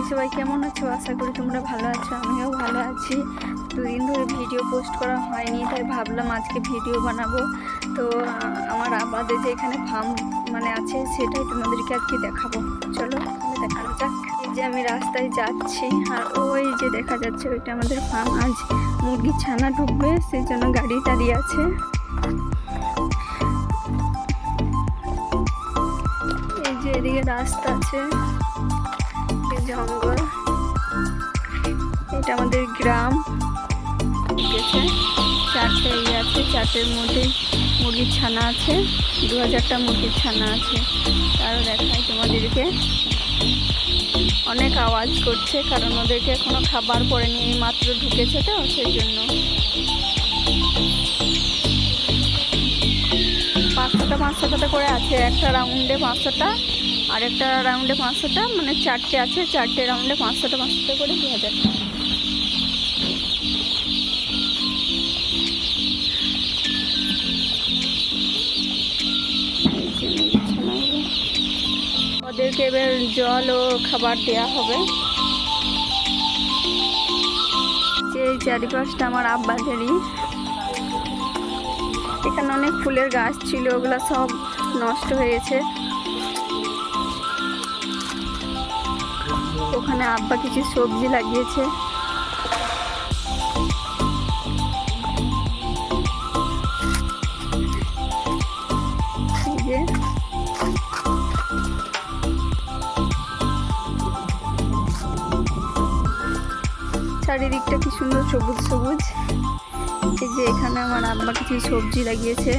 সবাই কেমন আছো? আশা করি তোমরা ভালো আছো, আমিও ভালো আছি। দুদিন ধরে ভিডিও পোস্ট করা হয়নি, তাই ভাবলাম আজকে ভিডিও বানাবো। তো আমার আবাদে যে এখানে ফার্ম আছে সেটাই তোমাদেরকে আজকে দেখাবো। চলো দেখানো যাক। এই যে আমি রাস্তায় যাচ্ছি, আর ওই যে দেখা যাচ্ছে ওইটা আমাদের ফার্ম। আজ মুরগির ছানা ঢুকবে, সেই জন্য গাড়ি দাঁড়িয়ে আছে। এই যে এদিকে রাস্তা আছে, জঙ্গল। এটা আমাদের গ্রাম। চারটে আছে, চারটের মধ্যে মুরগির ছানা আছে, 2000টা মুরগির ছানা আছে। আরও দেখাই তোমাদেরকে। অনেক আওয়াজ করছে, কারণ ওদেরকে এখনো খাবার পড়েনি, এই মাত্র ঢুকেছে তো সেই জন্য। 500টা করে আছে, একটা রাউন্ডে 500টা, আর একটা রাউন্ডে 500টা, চারটে আছে, চারটে রাউন্ডে 500টা করে 2000 টাকা। ওদেরকে এবার জল ও খাবার দেওয়া হবে। যে এই চারিপাশটা আমার আব্বাদেরই। এখানে অনেক ফুলের গাছ ছিল, ওগুলা সব নষ্ট হয়ে গেছে। ওখানে আব্বা কিছু সবজি লাগিয়েছে। চারিদিকটা কি সুন্দর সবুজ সবুজ। এই যে এখানে আমার আব্বা কিছু সবজি লাগিয়েছে।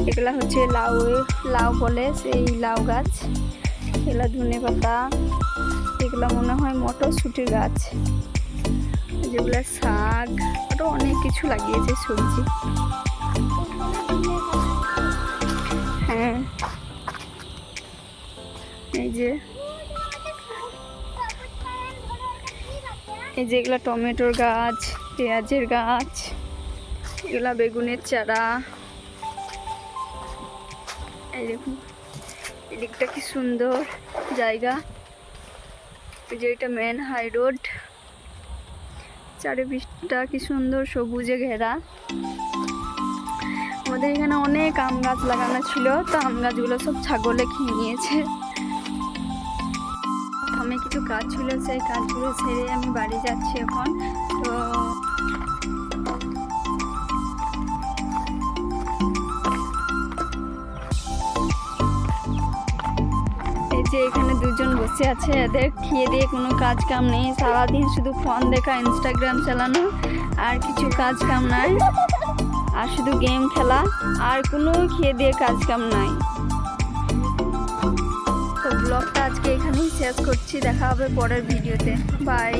এগুলা হচ্ছে লাউ বলে, সেই লাউ গাছ। এগুলা ধনেপাতা, এগুলা মনে হয় মটরশুঁটির গাছ। যেগুলা শাক, আরও অনেক কিছু লাগিয়েছে সবজি। হ্যাঁ, এই যে এগুলা টমেটোর গাছ, পেঁয়াজের গাছ, এগুলা বেগুনের চারা। এই দেখুন এদিকটা কি সুন্দর জায়গা। এই যে এটা মেন হাই রোড। চারিদিকটা কি সুন্দর সবুজে ঘেরা। আমাদের এখানে অনেক আম গাছ লাগানো ছিল, তো আম গাছগুলো সব ছাগলে খেয়ে নিয়েছে। আমি কিছু কাজ ছিল, সেই কাজগুলো সেরে আমি বাড়ি যাচ্ছি এখন। তো এই যে এখানে দুজন বসে আছে, এদের খেয়ে দিয়ে কোনো কাজ কাম নেই। সারাদিন শুধু ফোন দেখা, ইনস্টাগ্রাম চালানো, আর কিছু কাজ কাম নাই। আর শুধু গেম খেলা, আর কোনো খেয়ে দিয়ে কাজ কাম নাই। তো ব্লগটা আজকে এখানেই শেষ করছি, দেখা হবে পরের ভিডিওতে। বাই।